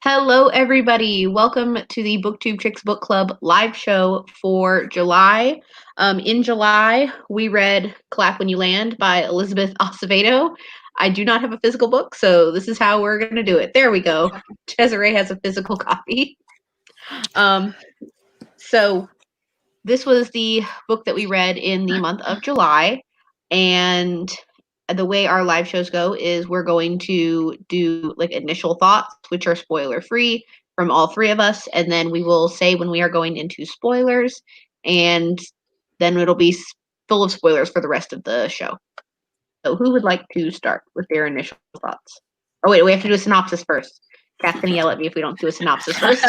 Hello, everybody. Welcome to the Booktube Chicks Book Club live show for July. In July, we read Clap When You Land by Elizabeth Acevedo. I do not have a physical book, so this is how we're going to do it. There we go. Desiree has a physical copy. So this was the book that we read in the month of July, and the way our live shows go is we're going to do like initial thoughts, which are spoiler free from all three of us, and then we will say when we are going into spoilers, and then it'll be full of spoilers for the rest of the show. So who would like to start with their initial thoughts? Oh wait, we have to do a synopsis first. Kat's gonna yell at me if we don't do a synopsis first.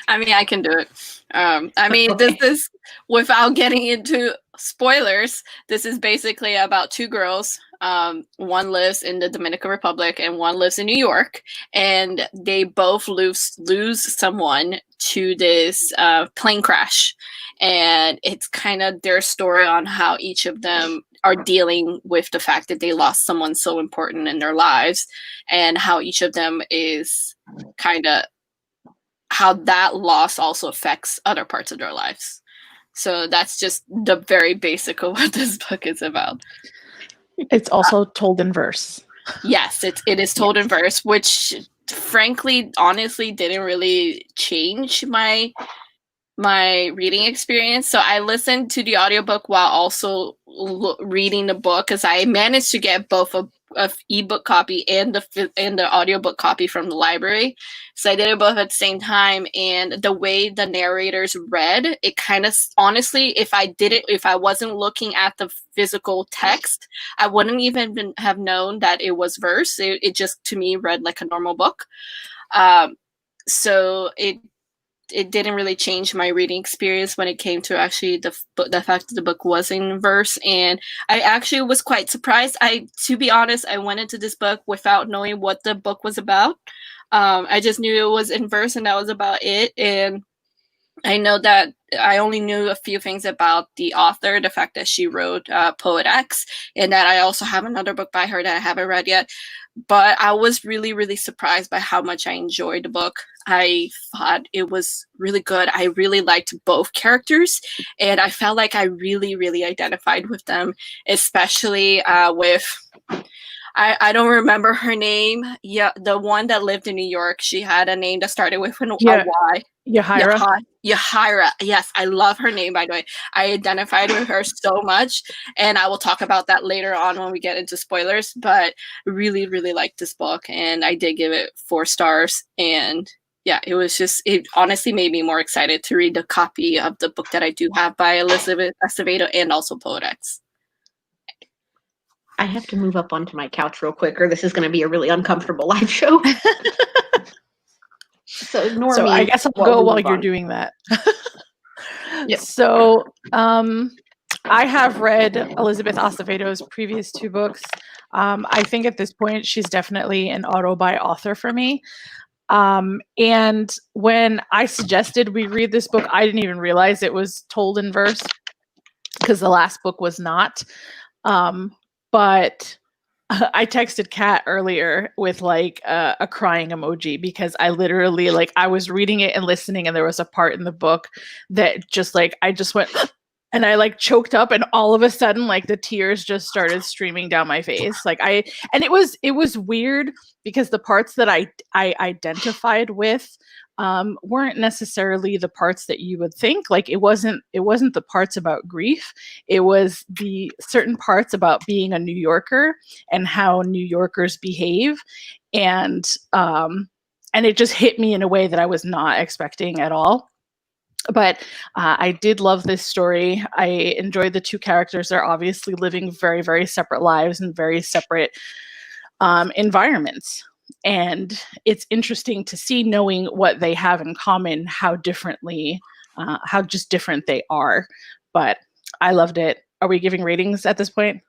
I mean, I can do it. Okay. This is, without getting into spoilers, this is basically about two girls. One lives in the Dominican Republic and one lives in New York, and they both lose someone to this plane crash. And it's kind of their story on how each of them are dealing with the fact that they lost someone so important in their lives, and how each of them is kind of how that loss also affects other parts of their lives. So that's just the very basic of what this book is about. It's also told in verse. Yes, it is told in verse, which frankly, honestly, didn't really change my reading experience. So I listened to the audiobook while also reading the book, because I managed to get both a ebook copy and the audiobook copy from the library. So I did it both at the same time, and the way the narrators read, it kind of, honestly, if I wasn't looking at the physical text, I wouldn't even have known that it was verse. It just, to me, read like a normal book. So it didn't really change my reading experience when it came to actually the fact that the book was in verse. And I actually was quite surprised. To be honest, I went into this book without knowing what the book was about. I just knew it was in verse and that was about it. And I know that I only knew a few things about the author, the fact that she wrote Poet X, and that I also have another book by her that I haven't read yet. But I was really, really surprised by how much I enjoyed the book. I thought it was really good. I really liked both characters, and I felt like I really, really identified with them, especially with... I don't remember her name. Yeah, the one that lived in New York. She had a name that started with a Y. Yahira. Yes, I love her name, by the way. I identified with her so much, and I will talk about that later on when we get into spoilers, but really, really liked this book, and I did give it 4 stars, and yeah, it honestly made me more excited to read the copy of the book that I do have by Elizabeth Acevedo and also Poet X. I have to move up onto my couch real quick, or this is going to be a really uncomfortable live show. So ignore me. I guess I'll go while you're doing that. Yep. So I have read Elizabeth Acevedo's previous 2 books. I think at this point she's definitely an auto-buy author for me. And when I suggested we read this book, I didn't even realize it was told in verse, because the last book was not. But I texted Kat earlier with like a crying emoji, because I literally, like, I was reading it and listening, and there was a part in the book that just like, I just went and I like choked up, and all of a sudden like the tears just started streaming down my face. And it was weird, because the parts that I identified with weren't necessarily the parts that you would think. Like, it wasn't the parts about grief. It was the certain parts about being a New Yorker and how New Yorkers behave. And it just hit me in a way that I was not expecting at all. But I did love this story. I enjoyed the 2 characters. They're obviously living very, very separate lives in very separate environments. And it's interesting to see, knowing what they have in common, how different they are. But I loved it. Are we giving ratings at this point?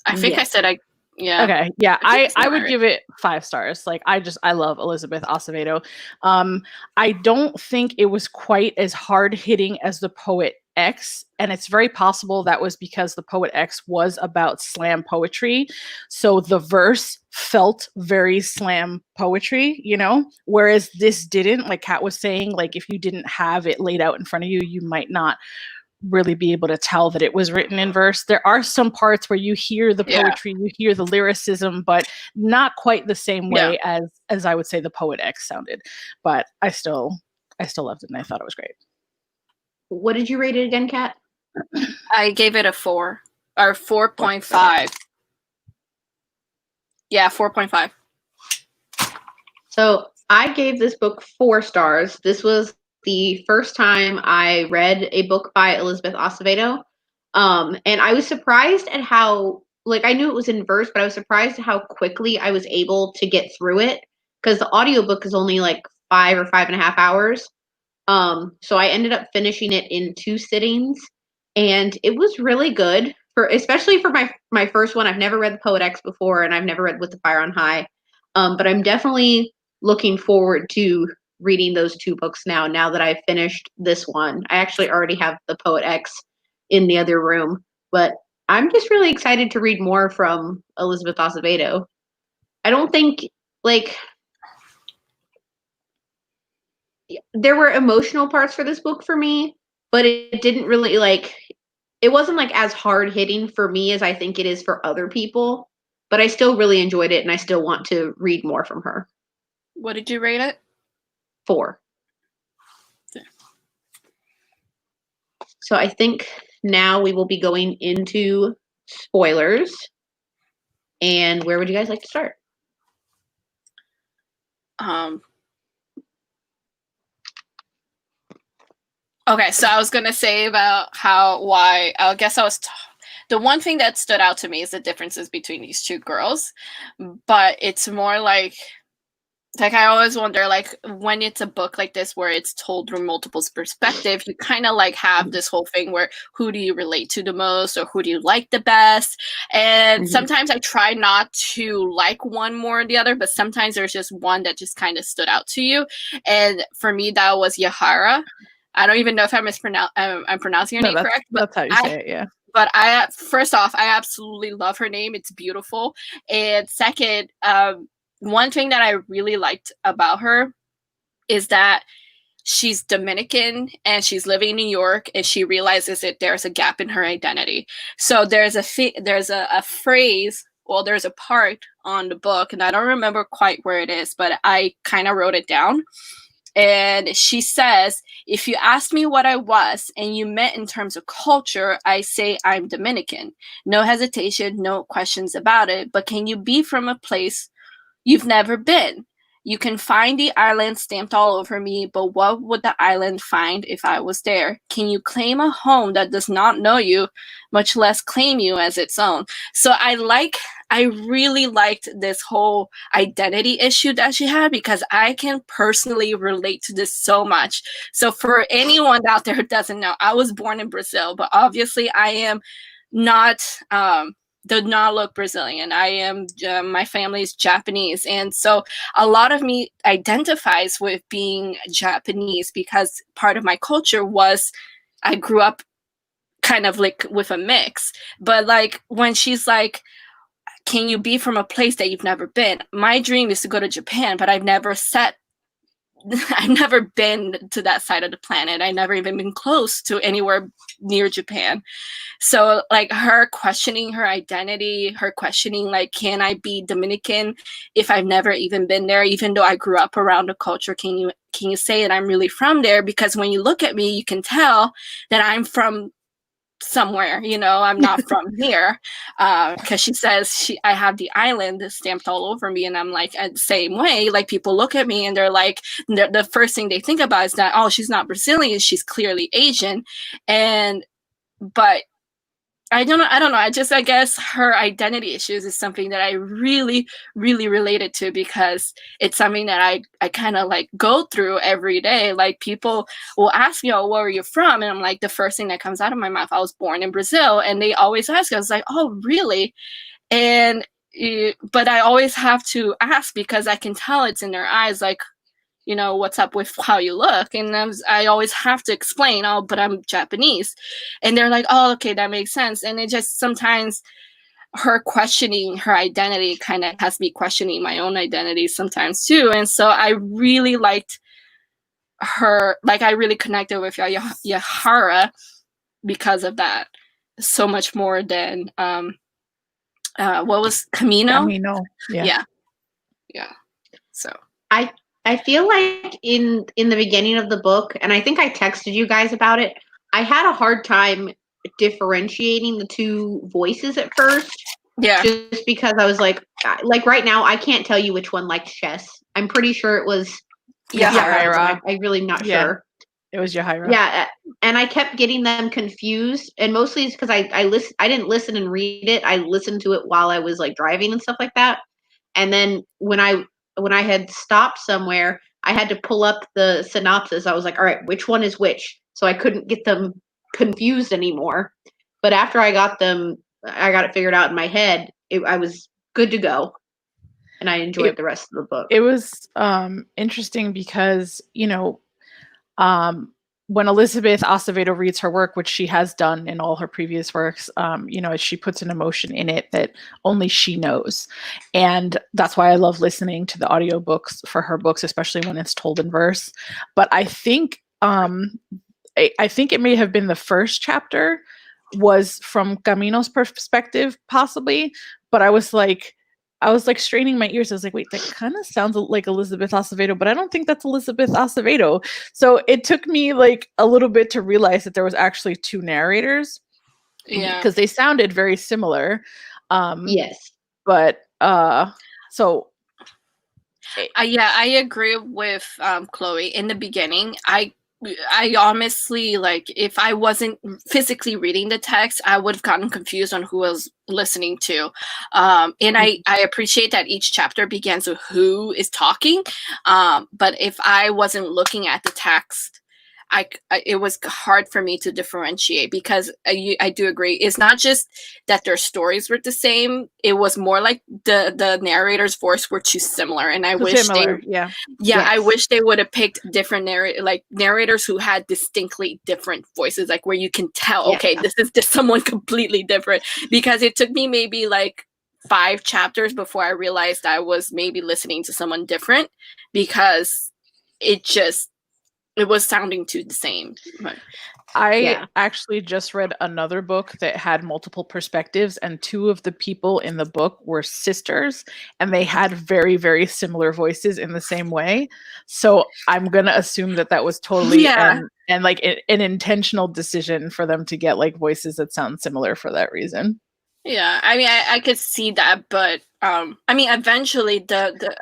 I think I said yeah. Okay. Yeah. I would give it 5 stars. Like, I love Elizabeth Acevedo. I don't think it was quite as hard hitting as the Poet X, and it's very possible that was because the Poet X was about slam poetry. So the verse felt very slam poetry, you know, whereas this didn't. Like Kat was saying, like if you didn't have it laid out in front of you, you might not really be able to tell that it was written in verse. There are some parts where you hear the poetry, you hear the lyricism, but not quite the same way as I would say the Poet X sounded. But I still loved it, and I thought it was great. What did you rate it again, Kat? I gave it a 4 or 4.5. Yeah, 4.5. So I gave this book 4 stars. This was the first time I read a book by Elizabeth Acevedo. And I was surprised at how, like, I knew it was in verse, but I was surprised at how quickly I was able to get through it, because the audiobook is only like 5 or 5.5 hours. So I ended up finishing it in 2 sittings, and it was really good, especially for my first one. I've never read the Poet X before, and I've never read With the Fire on High. But I'm definitely looking forward to reading those 2 books now that I've finished this one. I actually already have the Poet X in the other room, but I'm just really excited to read more from Elizabeth Acevedo. I don't think, like, there were emotional parts for this book for me, but it didn't really, like, it wasn't like as hard hitting for me as I think it is for other people, but I still really enjoyed it, and I still want to read more from her. What did you rate it? 4. Yeah. So I think now we will be going into spoilers. And where would you guys like to start? Okay, so I was gonna say about the one thing that stood out to me is the differences between these 2 girls, but it's more like I always wonder, like, when it's a book like this where it's told from multiple perspectives, you kind of like have this whole thing where who do you relate to the most, or who do you like the best? And sometimes I try not to like one more than the other, but sometimes there's just one that just kind of stood out to you. And for me, that was Yahara. I don't even know if I'm pronouncing her name correct, but that's how you say it, yeah. But first off, I absolutely love her name. It's beautiful. And second, one thing that I really liked about her is that she's Dominican and she's living in New York, and she realizes that there's a gap in her identity. So there's a phrase, well, there's a part on the book, and I don't remember quite where it is, but I kind of wrote it down. And she says, if you asked me what I was and you meant in terms of culture, I say I'm Dominican. No hesitation, no questions about it. But can you be from a place you've never been? You can find the island stamped all over me, but what would the island find if I was there? Can you claim a home that does not know you, much less claim you as its own? So I really liked this whole identity issue that she had, because I can personally relate to this so much. So for anyone out there who doesn't know, I was born in Brazil, but obviously I am not did not look Brazilian. I am, my family is Japanese. And so a lot of me identifies with being Japanese, because part of my culture was, I grew up kind of like with a mix. But like when she's like, can you be from a place that you've never been? My dream is to go to Japan, but I've never been to that side of the planet. I've never even been close to anywhere near Japan. So like her questioning her identity, her questioning like, can I be Dominican if I've never even been there, even though I grew up around the culture? Can you say that I'm really from there? Because when you look at me, you can tell that I'm from somewhere, I'm not from here, because she says I have the island stamped all over me, and I'm like, the same way, like people look at me and they're like, the first thing they think about is that, oh, she's not Brazilian, she's clearly Asian. But I don't know. I guess her identity issues is something that I really, really related to, because it's something that I kind of like go through every day. Like people will ask me, oh, where are you from? And I'm like, the first thing that comes out of my mouth, I was born in Brazil. And they always ask, I was like, oh, really? But I always have to ask, because I can tell it's in their eyes. Like, you know, what's up with how you look? And I always have to explain, oh, but I'm Japanese. And they're like, oh, okay, that makes sense. And it just sometimes her questioning her identity kind of has me questioning my own identity sometimes too. And so I really liked her, like I really connected with Yahara because of that, so much more than what was Camino? Yeah. So I feel like in the beginning of the book, and I think I texted you guys about it, I had a hard time differentiating the two voices at first. Yeah. Just because I was like right now, I can't tell you which one liked chess. I'm pretty sure it was Yahara. I'm really not sure. It was Yahara. Yeah, and I kept getting them confused, and mostly it's because I didn't listen and read it. I listened to it while I was like driving and stuff like that. And then when I had stopped somewhere, I had to pull up the synopsis. I was like, all right, which one is which? So I couldn't get them confused anymore. But after I got it figured out in my head, I was good to go. And I enjoyed the rest of the book. It was interesting because, you know, when Elizabeth Acevedo reads her work, which she has done in all her previous works, you know, she puts an emotion in it that only she knows. And that's why I love listening to the audiobooks for her books, especially when it's told in verse. But I think I think it may have been the first chapter was from Camino's perspective, possibly. But I was like straining my ears. I was like, wait, that kind of sounds like Elizabeth Acevedo, but I don't think that's Elizabeth Acevedo. So it took me like a little bit to realize that there was actually two narrators. Yeah. Because they sounded very similar. Yes. But so yeah, I agree with Chloe. In the beginning, I honestly, like, if I wasn't physically reading the text, I would have gotten confused on who I was listening to. And I appreciate that each chapter begins with who is talking. But if I wasn't looking at the text, it was hard for me to differentiate, because I do agree. It's not just that their stories were the same. It was more like the narrator's voice were too similar. And I wish I wish they would have picked different narrators who had distinctly different voices, like where you can tell, okay, this is just someone completely different. Because it took me maybe like 5 chapters before I realized I was maybe listening to someone different, because it was sounding too the same. I actually just read another book that had multiple perspectives, and 2 of the people in the book were sisters, and they had very, very similar voices in the same way. So I'm going to assume that was totally and like an intentional decision for them to get like voices that sound similar for that reason. Yeah, I mean, I could see that, but I mean, eventually,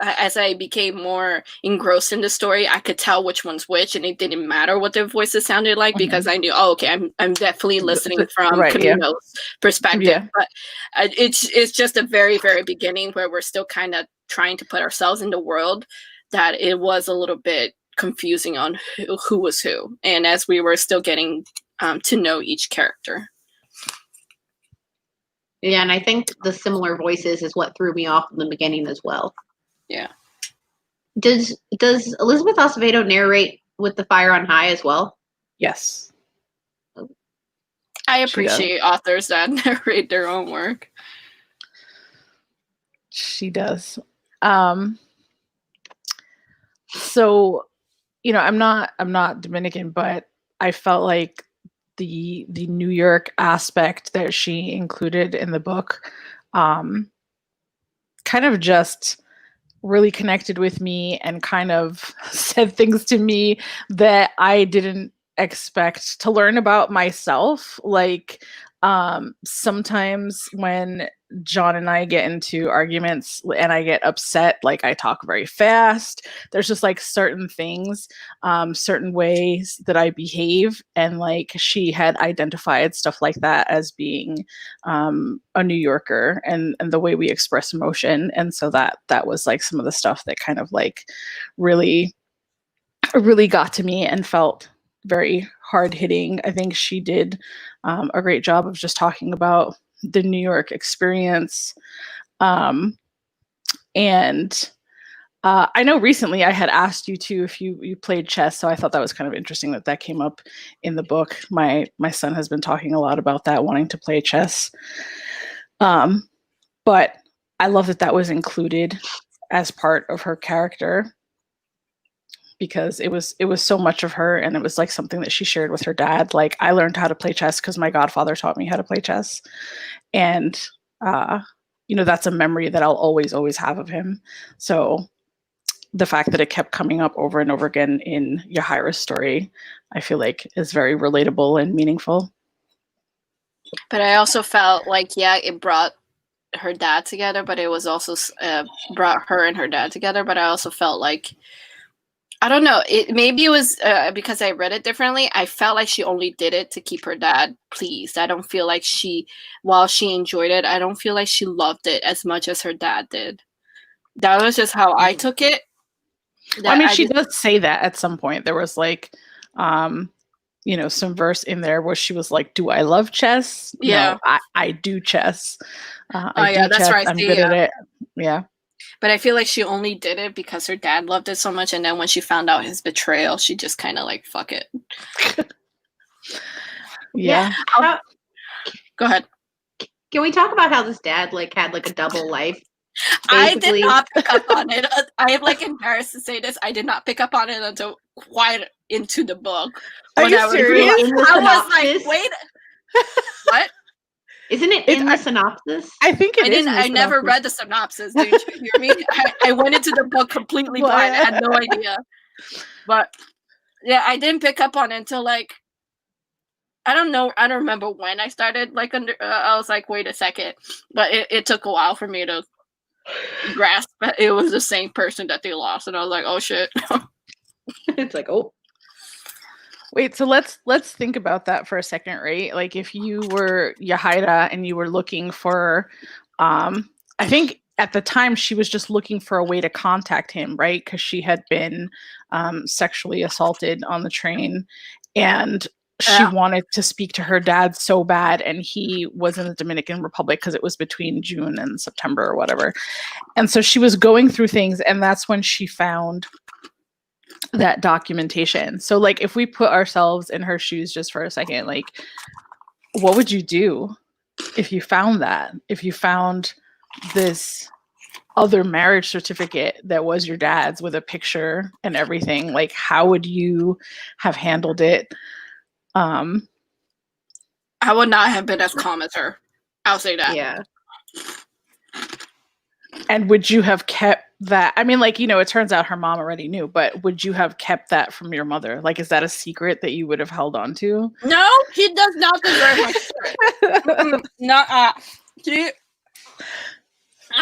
as I became more engrossed in the story, I could tell which one's which, and it didn't matter what their voices sounded like, because I knew, oh, okay, I'm definitely listening from Camino's perspective. Yeah. But it's just the very, very beginning where we're still kind of trying to put ourselves in the world, that it was a little bit confusing on who was who, and as we were still getting to know each character. Yeah, and I think the similar voices is what threw me off in the beginning as well. Yeah. Does Elizabeth Acevedo narrate with The Fire on High as well? Yes. I appreciate authors that narrate their own work. She does. So, you know, I'm not Dominican, but I felt like the New York aspect that she included in the book kind of just really connected with me, and kind of said things to me that I didn't expect to learn about myself. Like sometimes when John and I get into arguments and I get upset, like I talk very fast. There's just like certain things, certain ways that I behave. And like she had identified stuff like that as being a New Yorker, and the way we express emotion. And so that was like some of the stuff that kind of like really got to me and felt very hard hitting. I think she did a great job of just talking about the New York experience. And I know recently I had asked you too if you played chess, so I thought that was kind of interesting that came up in the book. My son has been talking a lot about that, wanting to play chess. But I love that was included as part of her character, because it was so much of her, and it was like something that she shared with her dad. Like, I learned how to play chess because my godfather taught me how to play chess, and that's a memory that I'll always have of him. So the fact that it kept coming up over and over again in Yahira's story, I feel like is very relatable and meaningful. But I also felt like, it brought her dad together, but it was also brought her and her dad together. But I also felt like, I don't know, maybe it was because I read it differently. I felt like she only did it to keep her dad pleased. I don't feel like while she enjoyed it, I don't feel like she loved it as much as her dad did. That was just how I took it. I mean, she does say that at some point. There was like, some verse in there where she was like, "Do I love chess? Yeah, no, I do chess. That's chess. right. I'm good at it." Yeah. But I feel like she only did it because her dad loved it so much, and then when she found out his betrayal, she just kind of like, fuck it. Yeah. Go ahead. Can we talk about how this dad had a double life? Basically. I did not pick up on it. I am embarrassed to say this. I did not pick up on it until quite into the book. Are you serious? I was like, wait, what? Isn't it in the synopsis? I think it is. I never read the synopsis. Did you hear me? I went into the book completely blind. I had no idea. But yeah, I didn't pick up on it until I don't know. I don't remember when I started I was like, wait a second. But it took a while for me to grasp that it was the same person that they lost, and I was like, oh shit. It's like, oh. Wait, so let's think about that for a second, right? Like, if you were Yahira and you were looking for, I think at the time she was just looking for a way to contact him, right? Because she had been sexually assaulted on the train, and she wanted to speak to her dad so bad, and he was in the Dominican Republic because it was between June and September or whatever. And so she was going through things, and that's when she found that documentation. So if we put ourselves in her shoes just for a second, what would you do if you found that? If you found this other marriage certificate that was your dad's with a picture and everything, how would you have handled it? I would not have been as calm as her. I'll say that. Yeah. And would you have kept that? I mean, it turns out her mom already knew, but would you have kept that from your mother? Is that a secret that you would have held on to? No, she does not deserve my secret.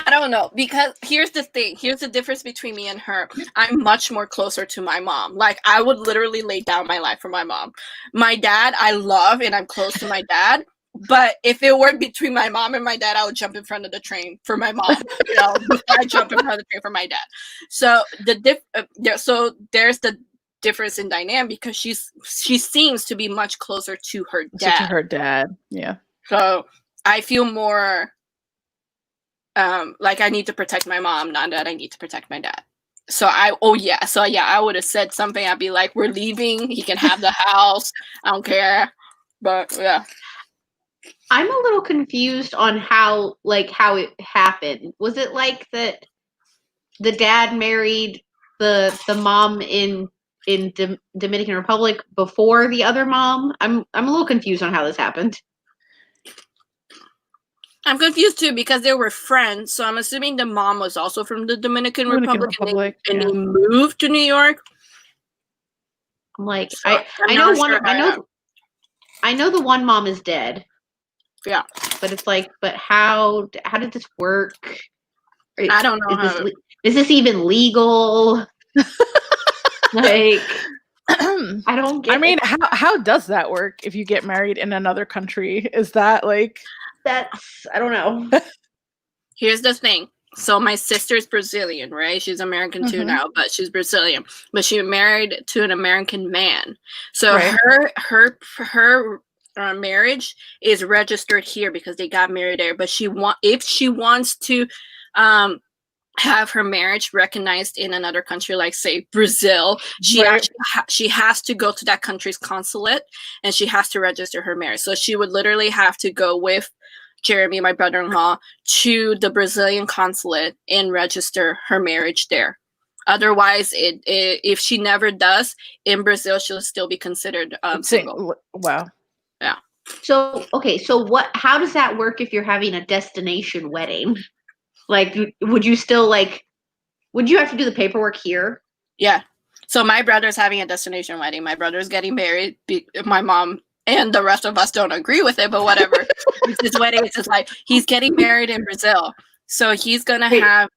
I don't know, because here's the thing. Here's the difference between me and her. I'm much more closer to my mom. I would literally lay down my life for my mom. My dad, I love, and I'm close to my dad. But if it were between my mom and my dad, I would jump in front of the train for my mom. Before I jump in front of the train for my dad. So there's the difference in dynamic, because she seems to be much closer to her dad. To her dad, yeah. So I feel more I need to protect my mom, not that I need to protect my dad. So I would have said something. I'd be like, we're leaving. He can have the house. I don't care. But yeah. I'm a little confused on how it happened. Was it that the dad married the mom in Dominican Republic before the other mom? I'm a little confused on how this happened. I'm confused too, because they were friends. So I'm assuming the mom was also from the Dominican Republic and they moved to New York. I'm like, so I know the one mom is dead. Yeah, but it's but how did this work? I don't know. Is this even legal? I don't get. I mean, how does that work if you get married in another country? Is that that's, I don't know. Here's the thing. So my sister's Brazilian, right? She's American too now, but she's Brazilian. But she married to an American man. So her marriage is registered here because they got married there. But if she wants to have her marriage recognized in another country, like say Brazil, she Right. actually she has to go to that country's consulate and she has to register her marriage. So she would literally have to go with Jeremy, my brother-in-law, to the Brazilian consulate and register her marriage there. Otherwise, if she never does, in Brazil, she'll still be considered single. Wow. Yeah. So, okay, so how does that work if you're having a destination wedding? Like, would you still would you have to do the paperwork here? Yeah. So my brother's having a destination wedding. My brother's getting married. My mom and the rest of us don't agree with it, but whatever. It's his wedding. It's just like he's getting married in Brazil. So he's going to have...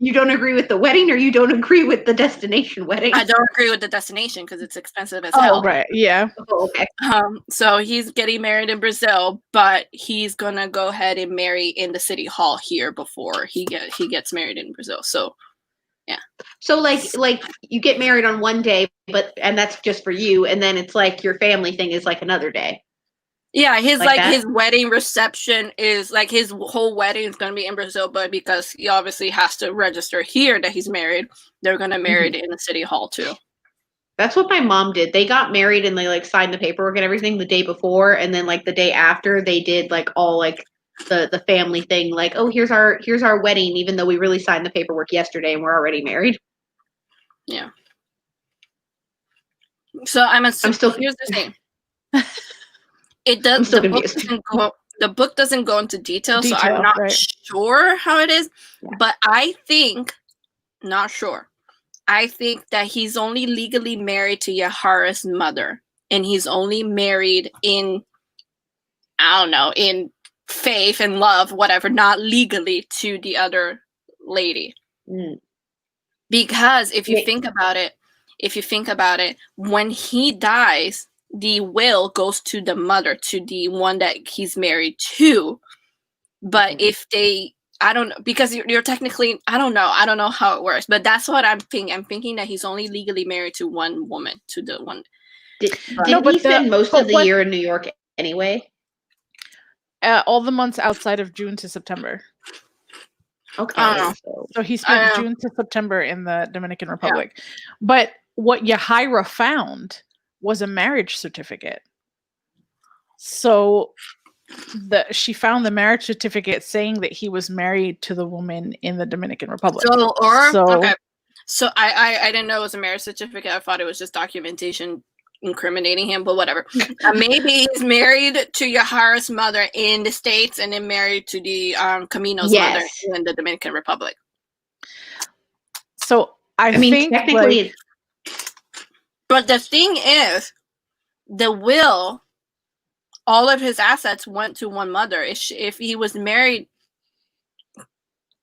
You don't agree with the wedding, or you don't agree with the destination wedding? I don't agree with the destination because it's expensive as hell. Right. Yeah. Oh, okay. So he's getting married in Brazil, but he's going to go ahead and marry in the city hall here before he gets married in Brazil. So yeah. So like you get married on one day, and that's just for you, and then it's like your family thing is like another day. Yeah, his his wedding reception is like his whole wedding is going to be in Brazil, but because he obviously has to register here that he's married, they're going to marry it in the city hall too. That's what my mom did. They got married and they signed the paperwork and everything the day before, and then the day after they did all the family thing, oh, here's our wedding, even though we really signed the paperwork yesterday and we're already married. Yeah. So I'm still... Here's the thing. It does. The book doesn't go into detail, so I'm not sure how it is. Yeah. But I think, not sure. I think that he's only legally married to Yahara's mother, and he's only married in, I don't know, in faith and love, whatever, not legally to the other lady. Mm. Because if you think about it, when he dies, the will goes to the mother, to the one that he's married to. But if I don't know, because you're technically, I don't know how it works, but that's what I'm thinking. I'm thinking that he's only legally married to one woman, to the one. Did he spend most of the year in New York anyway? All the months outside of June to September. Okay. So he spent June to September in the Dominican Republic. Yeah. But what Yahira found was a marriage certificate. So she found the marriage certificate saying that he was married to the woman in the Dominican Republic. Okay. So I didn't know it was a marriage certificate. I thought it was just documentation incriminating him, but whatever. Maybe he's married to Yahara's mother in the States and then married to the Camino's mother in the Dominican Republic. So I mean, technically... But the thing is, the will, all of his assets went to one mother. If he was married,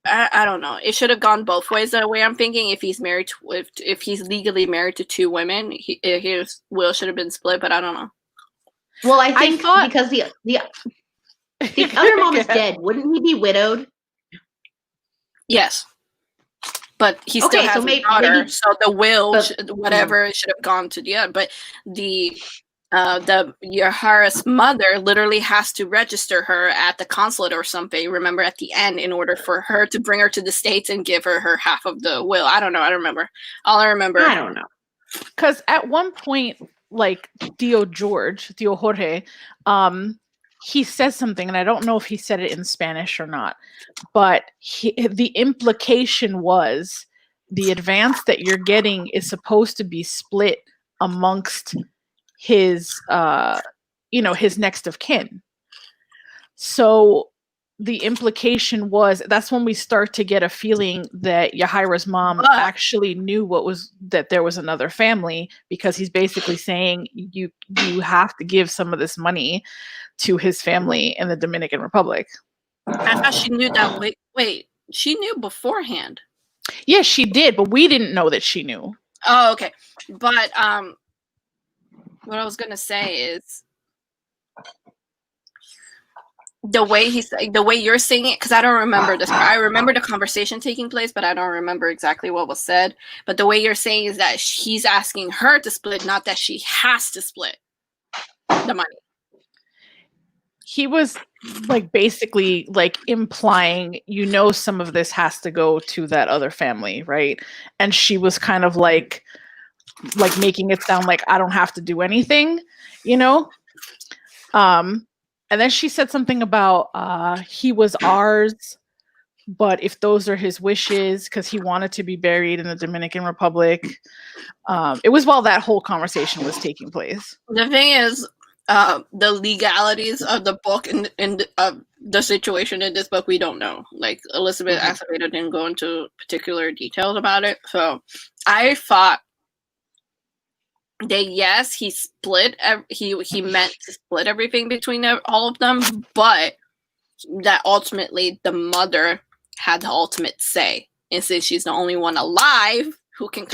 I don't know. It should have gone both ways. The way I'm thinking, if he's married, if he's legally married to two women, his will should have been split. But I don't know. Well, I think because the other mom is dead, wouldn't he be widowed? Yes. But he still has a daughter, so the will, whatever, should have gone to the other. But the Yahara's mother literally has to register her at the consulate or something, remember, at the end, in order for her to bring her to the States and give her half of the will. I don't know. I don't remember. All I remember... I don't know. Because at one point, Tío Jorge, he says something, and I don't know if he said it in Spanish or not, but the implication was the advance that you're getting is supposed to be split amongst his, his next of kin. So the implication was, that's when we start to get a feeling that Yahira's mom actually knew that there was another family, because he's basically saying you have to give some of this money to his family in the Dominican Republic. I thought she knew that. Wait, she knew beforehand. Yes, she did, but we didn't know that she knew. Oh, okay. But what I was gonna say is the way you're saying it, because I don't remember this. I remember the conversation taking place, but I don't remember exactly what was said. But the way you're saying is that he's asking her to split, not that she has to split the money. he was like basically like implying, some of this has to go to that other family, right? And she was kind of like making it sound like I don't have to do anything, you know? And then she said something about he was ours, but if those are his wishes, because he wanted to be buried in the Dominican Republic. It was while that whole conversation was taking place. The thing is, the legalities of the book and the situation in this book, we don't know. Like Elizabeth Acevedo didn't go into particular details about it. So I thought that yes, he meant to split everything between all of them, but that ultimately the mother had the ultimate say, and since she's the only one alive who can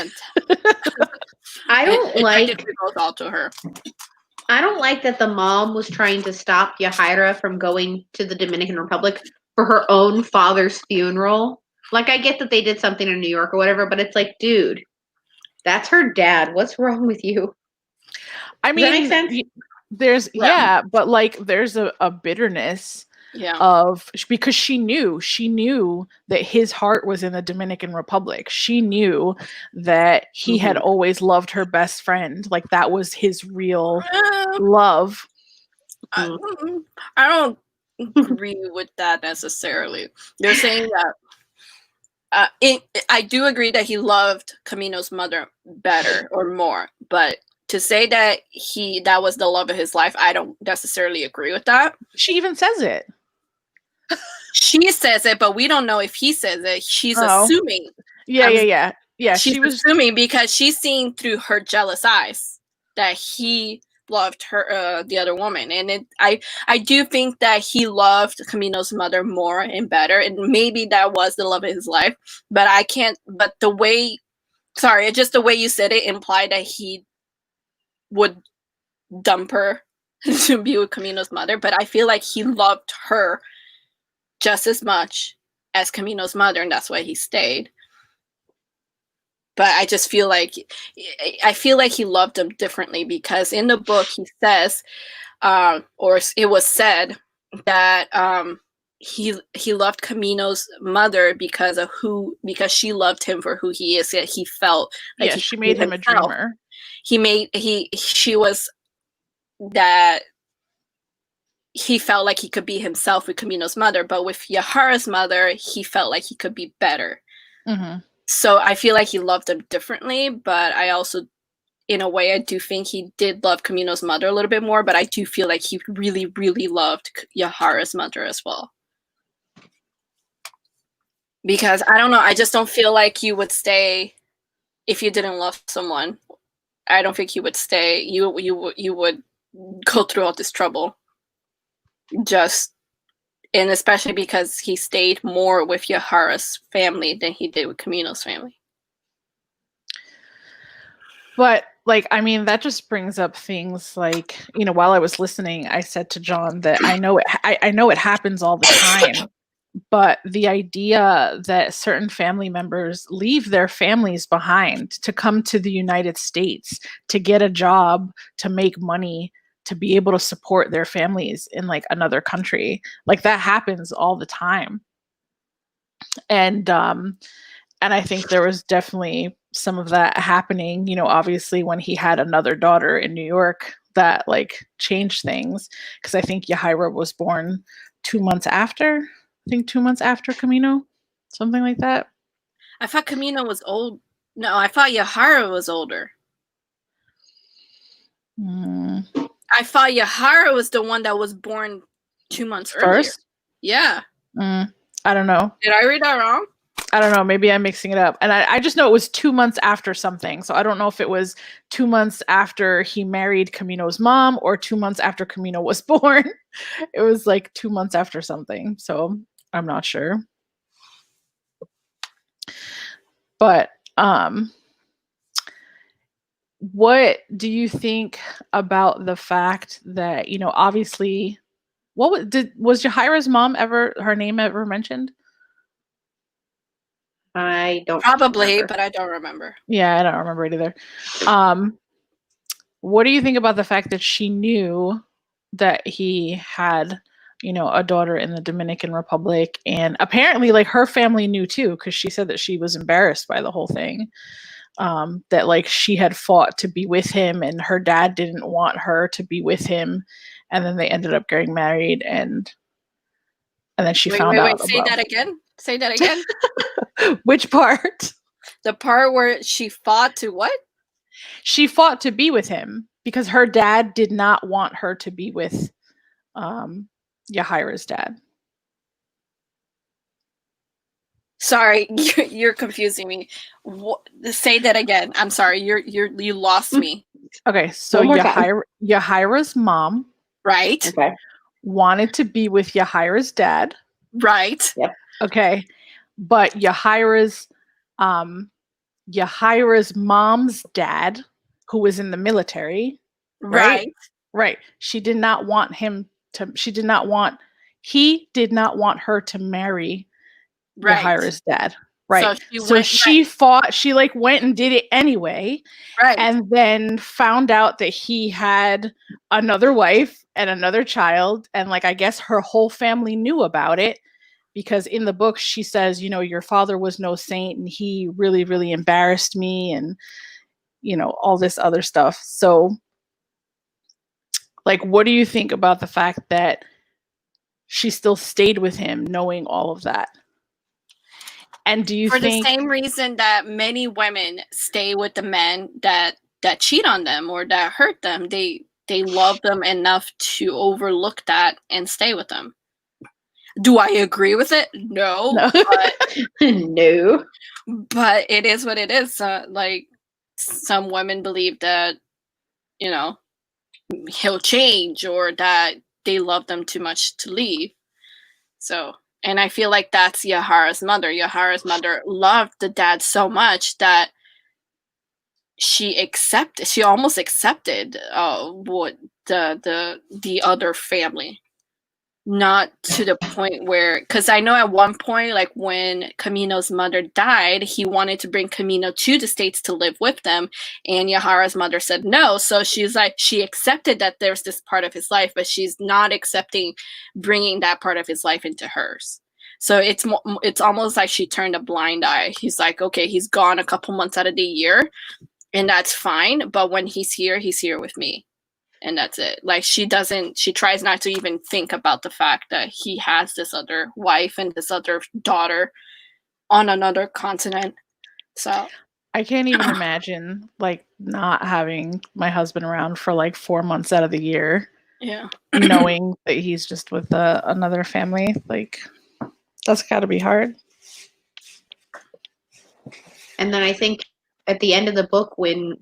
I don't like it goes all to her. I don't like that the mom was trying to stop Yahaira from going to the Dominican Republic for her own father's funeral. Like, I get that they did something in New York or whatever, but it's like, dude, that's her dad. What's wrong with you? I mean, does that make sense? There's but like there's a bitterness of, because she knew that his heart was in the Dominican Republic. She knew that he had always loved her best friend. Like that was his real love. I don't agree with that necessarily. They're saying that I do agree that he loved Camino's mother better or more, but to say that that was the love of his life, I don't necessarily agree with that. She even says it. She says it, but we don't know if he says it. She's assuming. Yeah. She's assuming because she's seeing through her jealous eyes that he loved her, the other woman, and I do think that he loved Camino's mother more and better, and maybe that was the love of his life. But I can't. But the way you said it implied that he would dump her to be with Camino's mother. But I feel like he loved her just as much as Camino's mother, and that's why he stayed. But I just feel like he loved them differently, because in the book he says, or it was said that he loved Camino's mother because she loved him for who he is. That he felt like she made him a dreamer. He felt like he could be himself with Camino's mother, but with Yahaira's mother, he felt like he could be better. Mm-hmm. So I feel like he loved them differently, but I also, in a way, I do think he did love Camino's mother a little bit more, but I do feel like he really, really loved Yahaira's mother as well. Because, I don't know, I just don't feel like you would stay if you didn't love someone. I don't think you would stay. You would go through all this trouble. And especially because he stayed more with Yahaira's family than he did with Camino's family. But like, I mean, that just brings up things like, while I was listening, I said to John that I know it happens all the time, but the idea that certain family members leave their families behind to come to the United States to get a job, to make money, to be able to support their families in like another country, like that happens all the time. And I think there was definitely some of that happening, obviously when he had another daughter in New York, that like changed things. Cause I think Yahaira was born 2 months after Camino, something like that. I thought Camino was old. No, I thought Yahaira was older. I thought Yahaira was the one that was born 2 months earlier. Yeah. I don't know. Did I read that wrong? I don't know. Maybe I'm mixing it up. And I just know it was 2 months after something. So I don't know if it was 2 months after he married Camino's mom or 2 months after Camino was born. It was like 2 months after something. So I'm not sure. But what do you think about the fact that, obviously, was Yahaira's mom her name ever mentioned? I don't probably remember. But I don't remember. Yeah, I don't remember it either. What do you think about the fact that she knew that he had, a daughter in the Dominican Republic, and apparently like her family knew too, because she said that she was embarrassed by the whole thing. That like she had fought to be with him, and her dad didn't want her to be with him, and then they ended up getting married, and then she found out Say about that again. Say that again. which part. The part where she fought to what? She fought to be with him because her dad did not want her to be with Yahira's dad. Sorry, you're confusing me. Say that again. I'm sorry. You lost me. Okay, so Yahira's mom, right? Okay. wanted to be with Yahira's dad. Right. Yep. Okay, but Yahira's mom's dad, who was in the military, right? Right. He did not want her to marry Yahira's dad. Right. So she fought, she like went and did it anyway. Right. And then found out that he had another wife and another child. And like, I guess her whole family knew about it, because in the book she says, your father was no saint and he really, really embarrassed me, and, all this other stuff. So like, what do you think about the fact that she still stayed with him knowing all of that? And do you think, for the same reason that many women stay with the men that cheat on them or that hurt them, they love them enough to overlook that and stay with them? Do I agree with it? No. But, no. But it is what it is. Like, some women believe that, he'll change, or that they love them too much to leave. So, and I feel like that's Yahira's mother. Yahira's mother loved the dad so much that she almost accepted what the other family. Not to the point where, because I know at one point, like when Camino's mother died, he wanted to bring Camino to the States to live with them, and Yahira's mother said no. So she's like, she accepted that there's this part of his life, but she's not accepting bringing that part of his life into hers. So it's almost like she turned a blind eye. He's like, okay, he's gone a couple months out of the year, and that's fine, but when he's here with me. And that's it. Like, she tries not to even think about the fact that he has this other wife and this other daughter on another continent. So I can't even imagine like not having my husband around for like 4 months out of the year. Yeah. Knowing that he's just with another family. Like, that's gotta be hard. And then I think at the end of the book, when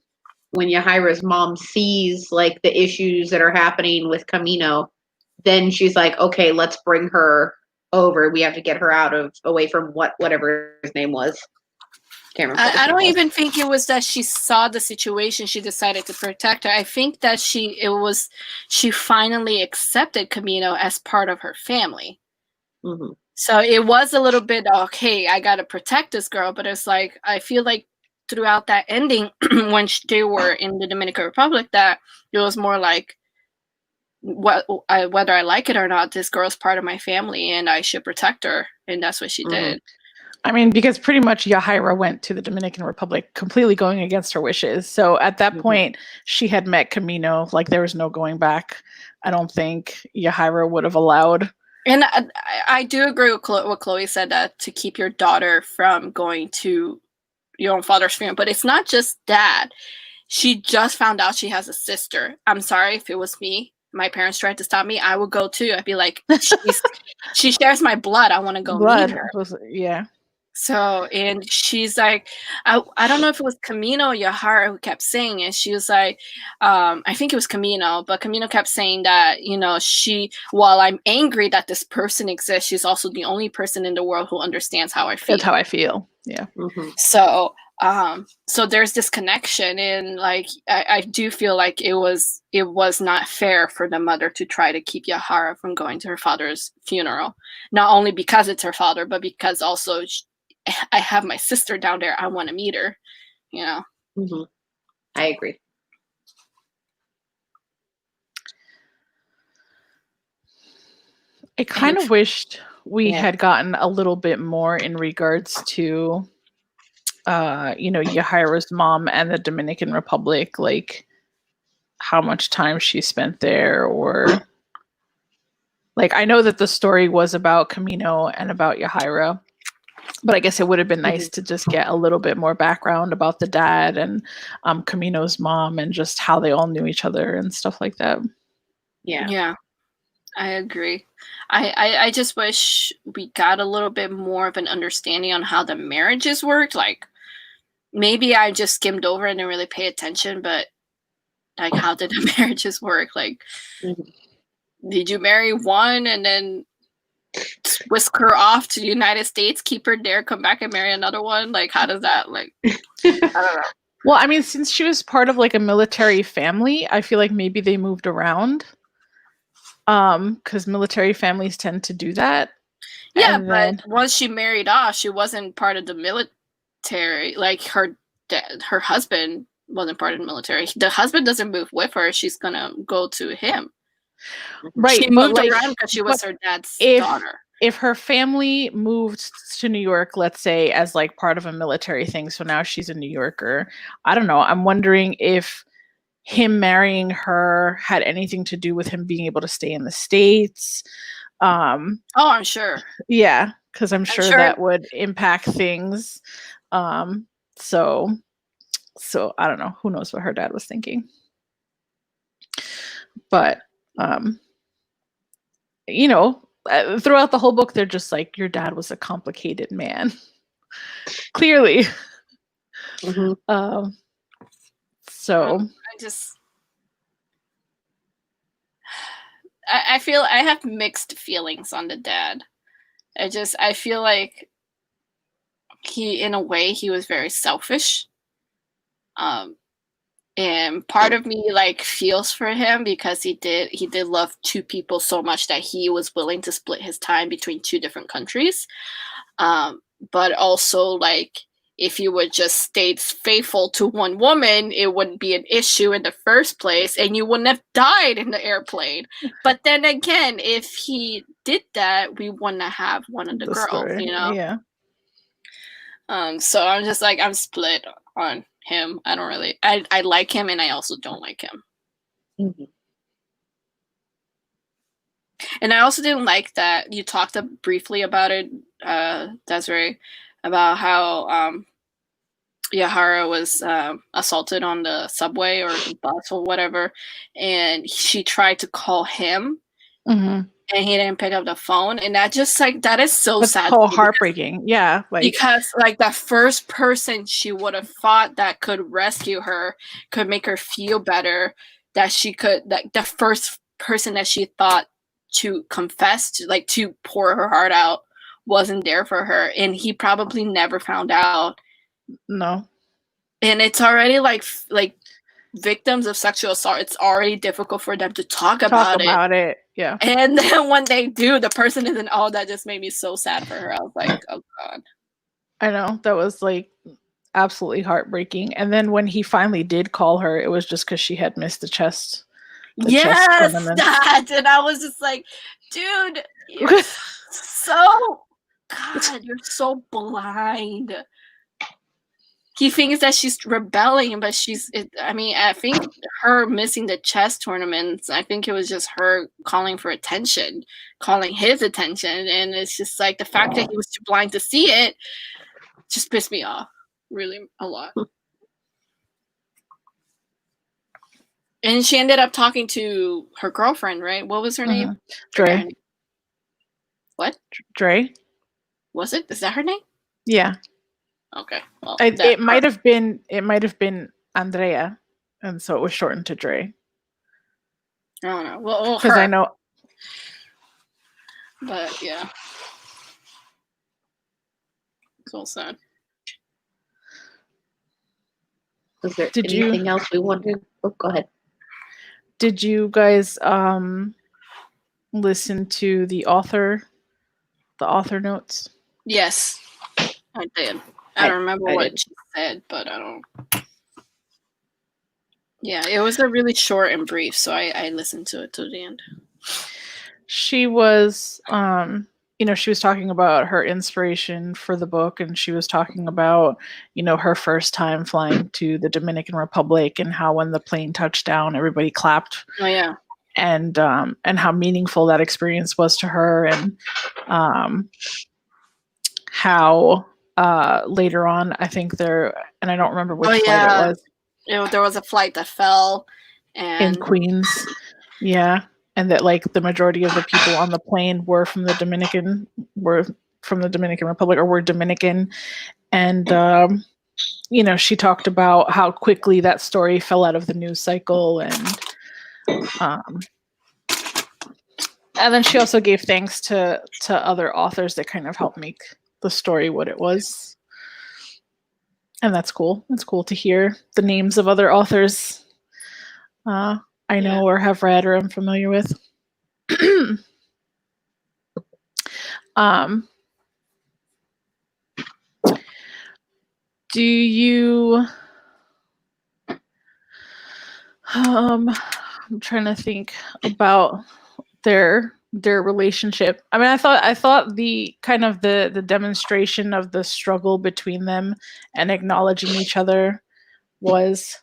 Yahira's mom sees like the issues that are happening with Camino, then she's like, okay, let's bring her over. We have to get her away from whatever his name was. Can't remember. I don't even think it was that she saw the situation, she decided to protect her. I think that she finally accepted Camino as part of her family. Mm-hmm. So it was a little bit, okay, I gotta protect this girl, but it's like, I feel like throughout that ending, when they were in the Dominican Republic, that it was more like, whether I like it or not, this girl's part of my family and I should protect her. And that's what she did. I mean, because pretty much Yahira went to the Dominican Republic completely going against her wishes. So at that point, she had met Camino. Like, there was no going back. I don't think Yahira would have allowed. And I do agree with what Chloe said, that to keep your daughter from going to your own father's funeral. But it's not just that. She just found out she has a sister. I'm sorry, if it was me, my parents tried to stop me, I would go too. I'd be like, she shares my blood. I want to go meet her. Yeah. So, and she's like, I don't know if it was Camino or Yahira who kept saying it. She was like, I think it was Camino, but Camino kept saying that, while I'm angry that this person exists, she's also the only person in the world who understands how I feel. That's how I feel. Yeah. Mm-hmm. So, so there's this connection, and like, I do feel like it was not fair for the mother to try to keep Yahira from going to her father's funeral. Not only because it's her father, but because also I have my sister down there. I want to meet her, Mm-hmm. I agree. I kind of wished we Yeah. had gotten a little bit more in regards to Yahira's mom and the Dominican Republic, like how much time she spent there, or like I know that the story was about Camino and about Yahira, but I guess it would have been nice to just get a little bit more background about the dad and Camino's mom and just how they all knew each other and stuff like that. Yeah, I agree. I just wish we got a little bit more of an understanding on how the marriages worked. Like, maybe I just skimmed over and didn't really pay attention, but like, how did the marriages work? Like, did you marry one and then whisk her off to the United States, keep her there, come back and marry another one? Like, how does that, like, I don't know. Well, I mean, since she was part of like a military family, I feel like maybe they moved around. Because military families tend to do that. Yeah, And but then, once she married off, she wasn't part of the military. Like, her husband wasn't part of the military. The husband doesn't move with her. She's gonna go to him. right? She But moved like, around because she was her dad's daughter. If her family moved to New York, let's say, as like part of a military thing, so now she's a New Yorker. I don't know. I'm wondering if him marrying her had anything to do with him being able to stay in the States. Oh, I'm sure. Yeah, because I'm sure that would impact things. So I don't know. Who knows what her dad was thinking? But throughout the whole book, they're just like, your dad was a complicated man. Clearly. So I feel I have mixed feelings on the dad. I feel like in a way, he was very selfish. And part of me like feels for him because he did love two people so much that he was willing to split his time between two different countries. But also, like, if you would just stayed faithful to one woman, it wouldn't be an issue in the first place, and you wouldn't have died in the airplane. But then again, if he did that, we wouldn't have one of the girls, story. Yeah. So I'm just like, I'm split on him. I don't really, I like him, and I also don't like him. And I also didn't like that you talked briefly about it, Desiree, about how Yahara was assaulted on the subway or the bus or whatever, and she tried to call him, and he didn't pick up the phone, and that just like that is so sad. So heartbreaking. Yeah, because like the first person she would have thought that could rescue her, could make her feel better, that she could, like the first person that she thought to confess to, like to pour her heart out, wasn't there for her, and he probably never found out. No. And it's already like victims of sexual assault, it's already difficult for them to talk about it. Yeah. And then when they do, the person isn't. Oh, that just made me so sad for her. I was like, oh god. I know, that was like absolutely heartbreaking. And then when he finally did call her, it was just because she had missed the chest. Yes, that. And I was just like, dude, you're so, God, you're so blind. He thinks that she's rebelling, but I think her missing the chess tournaments, I think it was just her calling for attention, calling his attention. And it's just like the fact that he was too blind to see it just pissed me off really a lot. And she ended up talking to her girlfriend, right? What was her name? Dre. What? Dre. Was it? Is that her name? Yeah. Okay. Well, it might have been Andrea, and so it was shortened to Dre. I don't know. Well, because I know. But yeah, it's all sad. Was there anything else we wanted? Oh, go ahead. Did you guys listen to the author notes? Yes, I did. I don't remember what she said, but I don't. Yeah, it was a really short and brief, so I listened to it to the end. she was, she was talking about her inspiration for the book, and she was talking about, her first time flying to the Dominican Republic and how when the plane touched down, everybody clapped. Oh yeah. And how meaningful that experience was to her, and how later on, I think and I don't remember which flight it was. There was a flight that fell in Queens. Yeah. And that like the majority of the people on the plane were from the Dominican Republic, or were Dominican. And she talked about how quickly that story fell out of the news cycle, and then she also gave thanks to other authors that kind of helped make the story what it was. And that's cool. It's cool to hear the names of other authors I know or have read or am familiar with. Do you I'm trying to think about their relationship. I mean, I thought the kind of the demonstration of the struggle between them and acknowledging each other was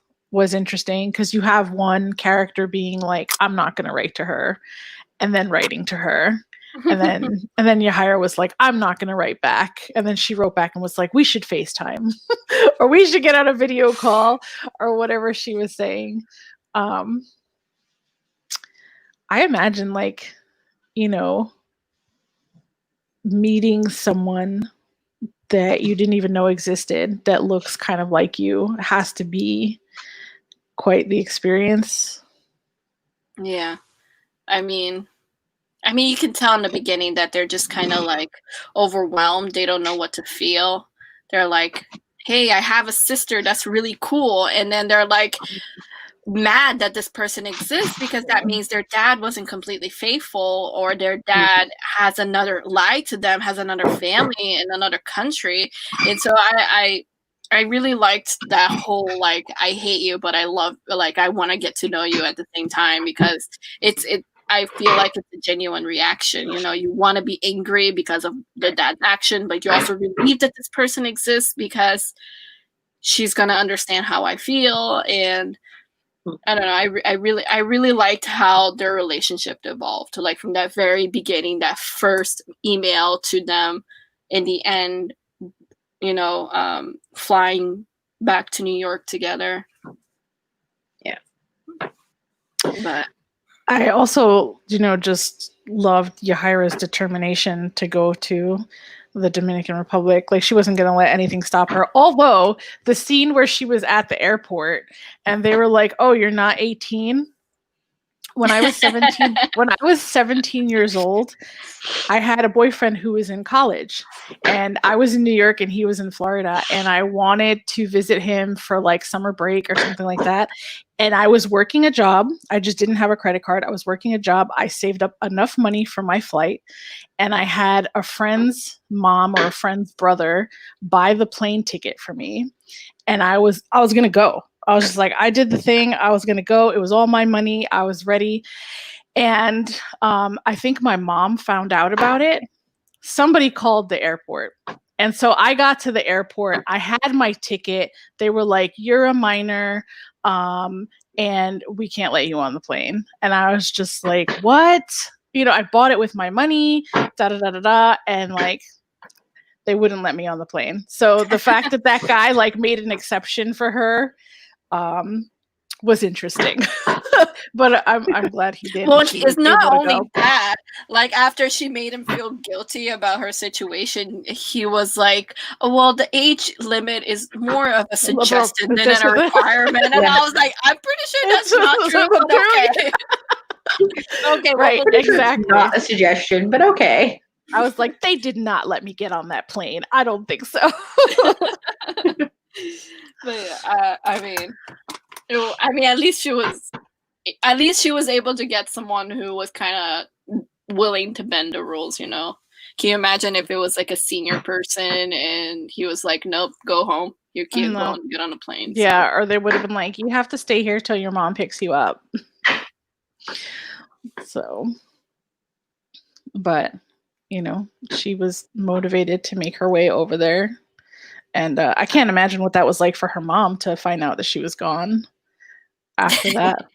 interesting, because you have one character being like, I'm not going to write to her, and then writing to her. And then Yahira was like, I'm not going to write back. And then she wrote back and was like, we should FaceTime or we should get on a video call, or whatever she was saying. I imagine like, meeting someone that you didn't even know existed that looks kind of like you has to be quite the experience. Yeah. I mean, you can tell in the beginning that they're just kind of like overwhelmed. They don't know what to feel. They're like, hey, I have a sister that's really cool. And then they're like mad that this person exists, because that means their dad wasn't completely faithful, or their dad has another lie to them, has another family in another country. And so I really liked that whole, like, I hate you, but I love, like, I want to get to know you at the same time, because I feel like it's a genuine reaction. You want to be angry because of the dad's action, but you also believe that this person exists because she's going to understand how I feel. And I don't know, I really liked how their relationship evolved, to like from that very beginning, that first email to them, in the end, flying back to New York together. Yeah. But I also, just loved Yahira's determination to go to the Dominican Republic. Like, she wasn't going to let anything stop her. Although the scene where she was at the airport and they were like, "Oh, you're not 18." When I was 17 years old, I had a boyfriend who was in college, and I was in New York and he was in Florida, and I wanted to visit him for like summer break or something like that. And I was working a job. I just didn't have a credit card. I was working a job. I saved up enough money for my flight, and I had a friend's mom or a friend's brother buy the plane ticket for me. And I was going to go. I was just like, I did the thing. I was going to go. It was all my money. I was ready. And I think my mom found out about it. Somebody called the airport. And so I got to the airport. I had my ticket. They were like, "You're a minor, and we can't let you on the plane." And I was just like, what? I bought it with my money, da-da-da-da-da. And like, they wouldn't let me on the plane. So the fact that guy like made an exception for her was interesting. But I'm glad he did. Well, it's not only that. Like, after she made him feel guilty about her situation, he was like, "Oh, well, the age limit is more of a suggestion than a requirement." And I was like, I'm pretty sure that's not true, but okay. Okay, right, well, exactly. Not a suggestion, but okay. I was like, they did not let me get on that plane. I don't think so. But I mean, at least she was able to get someone who was kind of willing to bend the rules. Can you imagine if it was like a senior person and he was like, "Nope, go home. You can't go and get on a plane." Yeah, or they would have been like, "You have to stay here till your mom picks you up." So but she was motivated to make her way over there. And I can't imagine what that was like for her mom to find out that she was gone after that.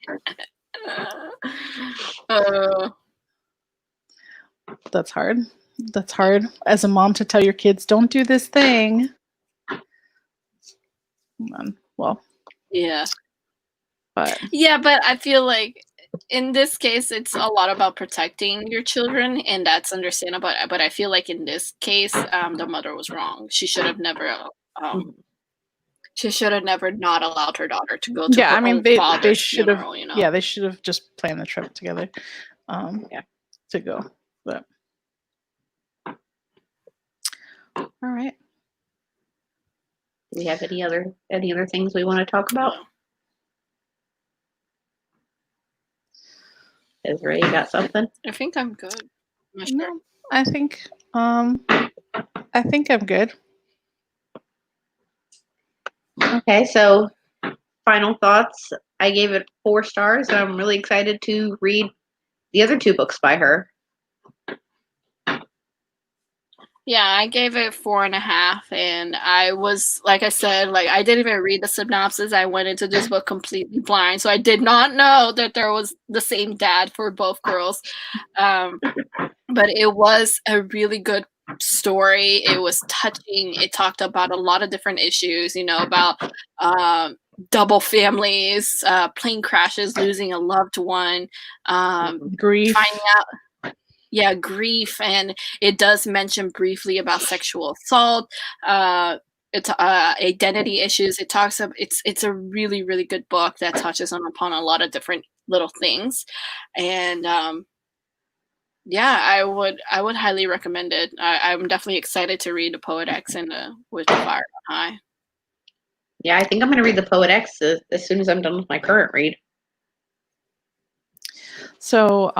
That's hard. That's hard as a mom to tell your kids, don't do this thing. Well, yeah. But I feel like in this case, it's a lot about protecting your children, and that's understandable. But I feel like in this case, the mother was wrong. She should have never. She should have never not allowed her daughter to go to her own father's funeral. Yeah, they should have just planned the trip together. To go. But all right. Do we have any other things we want to talk about? Ezra, you got something? I think I'm good. No, I think I'm good. Okay, so final thoughts. I gave it 4 stars, and I'm really excited to read the other 2 books by her. Yeah, I gave it 4.5, and I was, like I said, I didn't even read the synopsis. I went into this book completely blind, so I did not know that there was the same dad for both girls. But it was a really good story. It was touching. It talked about a lot of different issues, about double families, plane crashes, losing a loved one, grief. Finding out. Yeah, grief, and it does mention briefly about sexual assault, it's identity issues. It talks about it's a really, really good book that touches upon a lot of different little things, and I would highly recommend it. I'm definitely excited to read the Poet X and With the Fire on High. Yeah, I think I'm going to read the Poet X as soon as I'm done with my current read. So,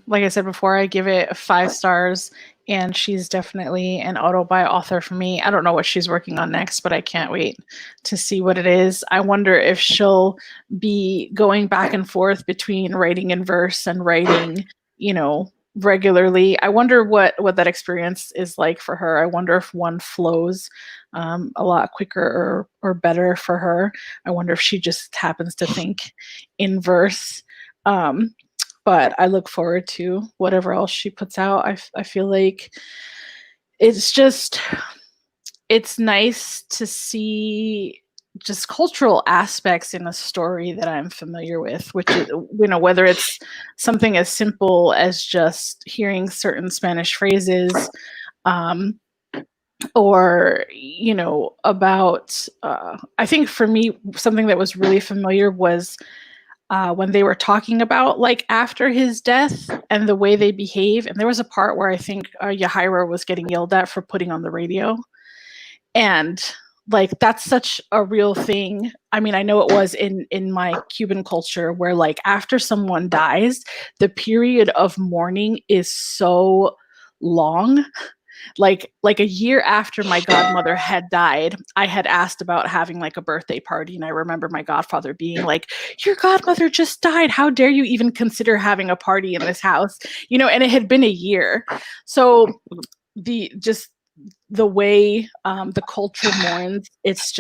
like I said before, I give it 5 stars, and she's definitely an auto-buy author for me. I don't know what she's working on next, but I can't wait to see what it is. I wonder if she'll be going back and forth between writing in verse and writing, regularly. I wonder what that experience is like for her. I wonder if one flows a lot quicker or better for her. I wonder if she just happens to think in verse. But I look forward to whatever else she puts out. I feel like it's nice to see just cultural aspects in a story that I'm familiar with, which is, whether it's something as simple as just hearing certain Spanish phrases, or about I think for me something that was really familiar was when they were talking about after his death and the way they behave. And there was a part where I think Yahaira was getting yelled at for putting on the radio. And that's such a real thing. I mean, I know it was in my Cuban culture where after someone dies, the period of mourning is so long. Like a year after my godmother had died, I had asked about having a birthday party. And I remember my godfather being like, your godmother just died. How dare you even consider having a party in this house? And it had been a year. So the way the culture mourns, it's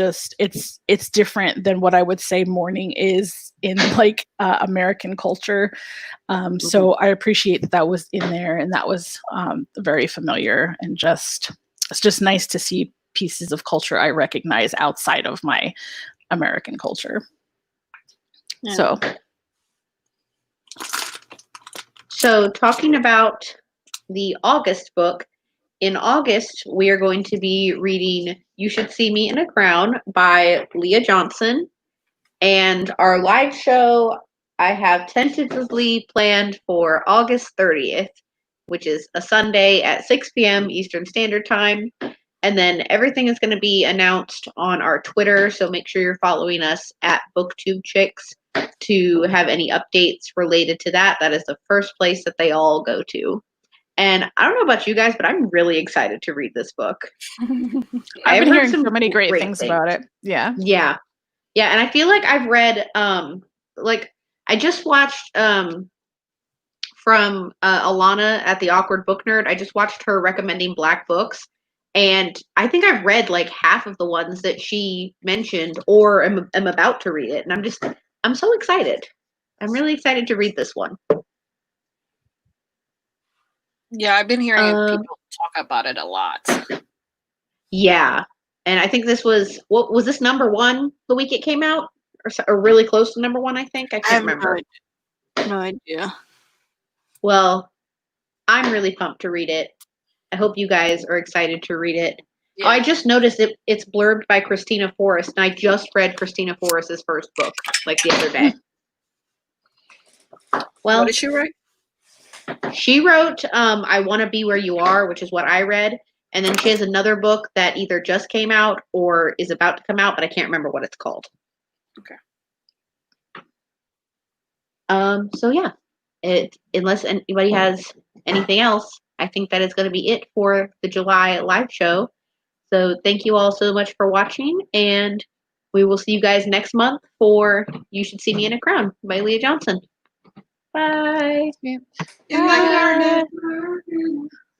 different than what I would say mourning is in American culture. So I appreciate that was in there, and that was very familiar, and it's just nice to see pieces of culture I recognize outside of my American culture. Yeah. So talking about the August book, in August, we are going to be reading You Should See Me in a Crown by Leah Johnson. And our live show, I have tentatively planned for August 30th, which is a Sunday at 6 p.m. Eastern Standard Time. And then everything is going to be announced on our Twitter, so make sure you're following us at Booktube Chicks to have any updates related to that. That is the first place that they all go to. And I don't know about you guys, but I'm really excited to read this book. I've been hearing so many great things about it. Yeah. Yeah. Yeah. And I feel like I've read, I just watched from Alana at the Awkward Book Nerd. I just watched her recommending Black books, and I think I've read like half of the ones that she mentioned, or am about to read it, and I'm so excited. I'm really excited to read this one. Yeah, I've been hearing people talk about it a lot. Yeah, and I think this was this number one the week it came out, or really close to number one. I think I can't remember. No idea. Well, I'm really pumped to read it. I hope you guys are excited to read it. Yeah. I just noticed it's blurbed by Christina Forrest, and I just read Christina Forrest's first book like the other day. Well, what did she write? She wrote I Want to Be Where You Are, which is what I read. And then she has another book that either just came out or is about to come out, but I can't remember what it's called. Okay. So yeah, unless anybody has anything else, I think that is going to be it for the July live show. So thank you all so much for watching, and we will see you guys next month for You Should See Me in a Crown by Leah Johnson. Bye. Bye.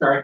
Sorry.